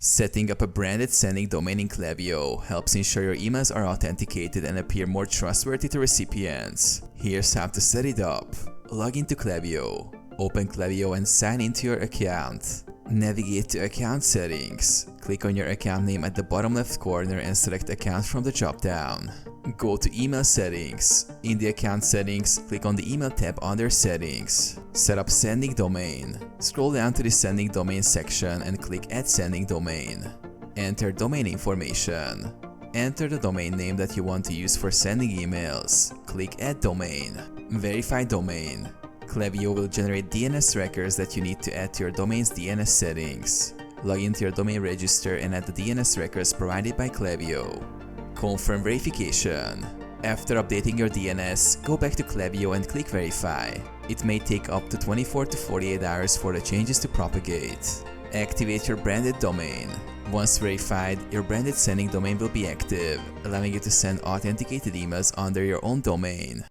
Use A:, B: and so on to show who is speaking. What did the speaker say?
A: Setting up a branded sending domain in Klaviyo helps ensure your emails are authenticated and appear more trustworthy to recipients. Here's how to set it up. Log into Klaviyo. Open Klaviyo and sign into your account. Navigate to Account Settings. Click on your account name at the bottom left corner and select Account from the drop-down. Go to Email Settings. In the Account Settings, click on the Email tab under Settings. Set up Sending Domain. Scroll down to the Sending Domain section and click Add Sending Domain. Enter domain information. Enter the domain name that you want to use for sending emails. Click Add Domain. Verify domain. Klaviyo will generate DNS records that you need to add to your domain's DNS settings. Log into your domain register and add the DNS records provided by Klaviyo. Confirm verification. After updating your DNS, go back to Klaviyo and click Verify. It may take up to 24 to 48 hours for the changes to propagate. Activate your branded domain. Once verified, your branded sending domain will be active, allowing you to send authenticated emails under your own domain.